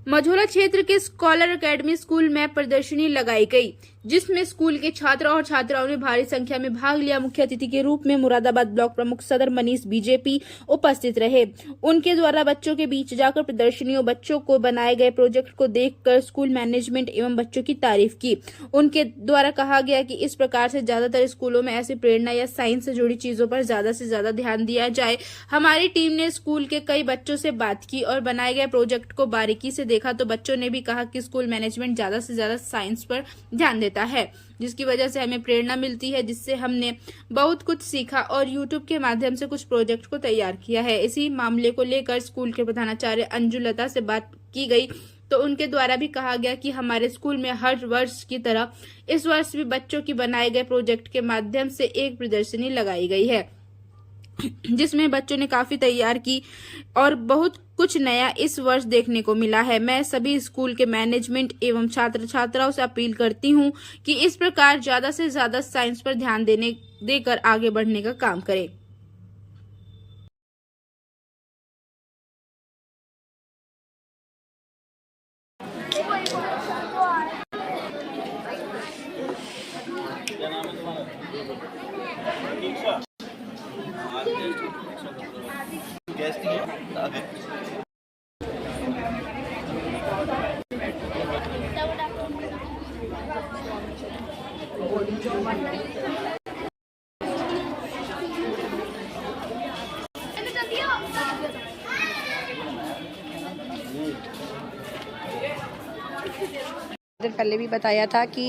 मझौला क्षेत्र के scholar academy school में प्रदर्शनी लगाई गई, जिसमें स्कूल के छात्र और छात्राओं ने भारी संख्या में भाग लिया। मुख्य अतिथि के रूप में मुरादाबाद ब्लॉक प्रमुख सदर मनीष बीजेपी उपस्थित रहे। उनके द्वारा बच्चों के बीच जाकर प्रदर्शनियों बच्चों को बनाए गए प्रोजेक्ट को देखकर स्कूल मैनेजमेंट एवं बच्चों की तारीफ की। उनके द्वारा कहा गया कि इस प्रकार से ज्यादातर स्कूलों में ऐसी प्रेरणा या साइंस से जुड़ी चीजों पर ज्यादा से ज्यादा ध्यान दिया जाए। हमारी टीम ने स्कूल के कई बच्चों से बात की और बनाए गए प्रोजेक्ट को बारीकी से देखा तो बच्चों ने भी कहा कि स्कूल मैनेजमेंट ज्यादा से ज्यादा साइंस पर ध्यान देता है, जिसकी वजह से हमें प्रेरणा मिलती है, जिससे हमने बहुत कुछ सीखा और यूट्यूब के माध्यम से कुछ प्रोजेक्ट को तैयार किया है। इसी मामले को लेकर स्कूल के प्रधानाचार्य अंजू लता से बात की गई तो उनके द्वारा भी कहा गया कि हमारे स्कूल में हर वर्ष की तरह इस वर्ष भी बच्चों की बनाए गए प्रोजेक्ट के माध्यम से एक प्रदर्शनी लगाई गई है, जिसमें बच्चों ने काफी तैयार की और बहुत कुछ नया इस वर्ष देखने को मिला है। मैं सभी स्कूल के मैनेजमेंट एवं छात्र छात्राओं से अपील करती हूं कि इस प्रकार ज्यादा से ज्यादा साइंस पर ध्यान देकर आगे बढ़ने का काम करें। पहले भी बताया था कि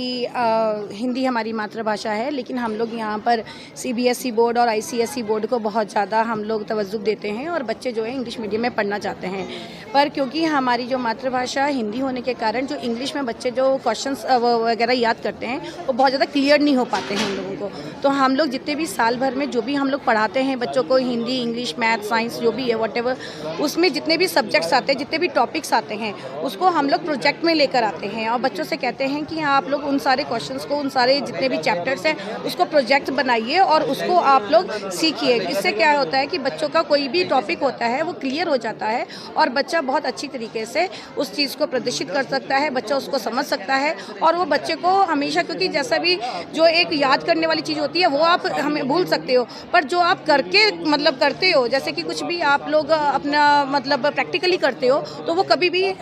हिंदी हमारी मातृभाषा है, लेकिन हम लोग यहाँ पर सीबीएसई बोर्ड और आईसीएसई बोर्ड को बहुत ज़्यादा हम लोग तवज्जो देते हैं और बच्चे जो है इंग्लिश मीडियम में पढ़ना चाहते हैं। पर क्योंकि हमारी जो मातृभाषा हिंदी होने के कारण जो इंग्लिश में बच्चे जो क्वेश्चंस वगैरह याद करते हैं वो बहुत ज़्यादा क्लियर नहीं हो पाते हैं हम लोगों को। तो हम लोग जितने भी साल भर में जो भी हम लोग पढ़ाते हैं बच्चों को, हिंदी, इंग्लिश, मैथ, साइंस जो भी है व्हाटएवर, उसमें जितने भी सब्जेक्ट्स आते हैं, जितने भी टॉपिक्स आते हैं, उसको हम लोग प्रोजेक्ट में लेकर आते हैं और बच्चों से कहते हैं कि आप लोग उन सारे क्वेश्चंस को, उन सारे जितने भी चैप्टर्स हैं उसको प्रोजेक्ट बनाइए और उसको आप लोग सीखिए। इससे क्या होता है कि बच्चों का कोई भी टॉपिक होता है वो क्लियर हो जाता है और बच्चा बहुत अच्छी तरीके से उस चीज़ को प्रदर्शित कर सकता है, बच्चा उसको समझ सकता है और वो बच्चे को हमेशा, क्योंकि जैसा भी जो एक याद करने वाली चीज़ होती है वो आप हमें भूल सकते हो, पर जो आप करके मतलब करते हो, जैसे कि कुछ भी आप लोग अपना मतलब प्रैक्टिकली करते हो तो वो कभी भी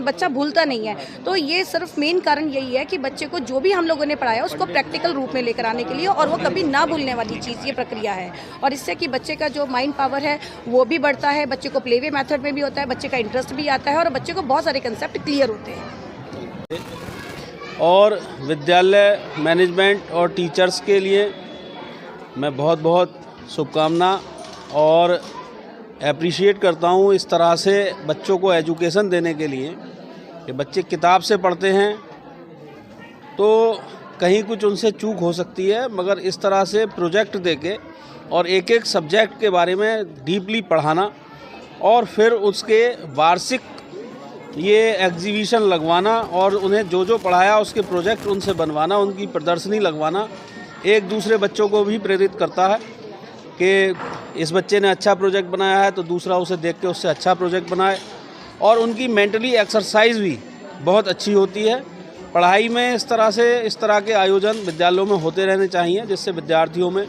बच्चा भूलता नहीं है। तो ये सिर्फ मेन कारण यही है कि बच्चे को जो भी हम लोगों ने पढ़ाया उसको प्रैक्टिकल रूप में लेकर आने के लिए, और वो कभी ना भूलने वाली चीज़ ये प्रक्रिया है। और इससे कि बच्चे का जो माइंड पावर है वो भी बढ़ता है, बच्चे को प्लेवे मेथड में भी होता है, बच्चे का इंटरेस्ट भी आता है और बच्चे को बहुत सारे कंसेप्ट क्लियर होते हैं। और विद्यालय मैनेजमेंट और टीचर्स के लिए मैं बहुत बहुत शुभकामना और एप्रिशिएट करता हूँ इस तरह से बच्चों को एजुकेशन देने के लिए कि बच्चे किताब से पढ़ते हैं तो कहीं कुछ उनसे चूक हो सकती है, मगर इस तरह से प्रोजेक्ट देके और एक एक सब्जेक्ट के बारे में डीपली पढ़ाना और फिर उसके वार्षिक ये एग्जीबिशन लगवाना और उन्हें जो जो पढ़ाया उसके प्रोजेक्ट उनसे बनवाना, उनकी प्रदर्शनी लगवाना एक दूसरे बच्चों को भी प्रेरित करता है कि इस बच्चे ने अच्छा प्रोजेक्ट बनाया है तो दूसरा उसे देख के उससे अच्छा प्रोजेक्ट बनाए। और उनकी मेंटली एक्सरसाइज भी बहुत अच्छी होती है। पढ़ाई में इस तरह के आयोजन विद्यालयों में होते रहने चाहिए, जिससे विद्यार्थियों में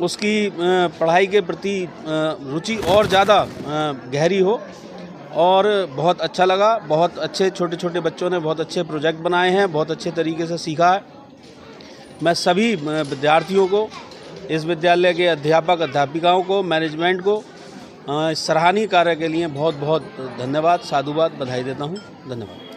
उसकी पढ़ाई के प्रति रुचि और ज़्यादा गहरी हो। और बहुत अच्छा लगा, बहुत अच्छे छोटे छोटे बच्चों ने बहुत अच्छे प्रोजेक्ट बनाए हैं, बहुत अच्छे तरीके से सीखा है। मैं सभी विद्यार्थियों को, इस विद्यालय के अध्यापक अध्यापिकाओं को, मैनेजमेंट को सराहनीय कार्य के लिए बहुत बहुत धन्यवाद, साधुवाद, बधाई देता हूँ। धन्यवाद।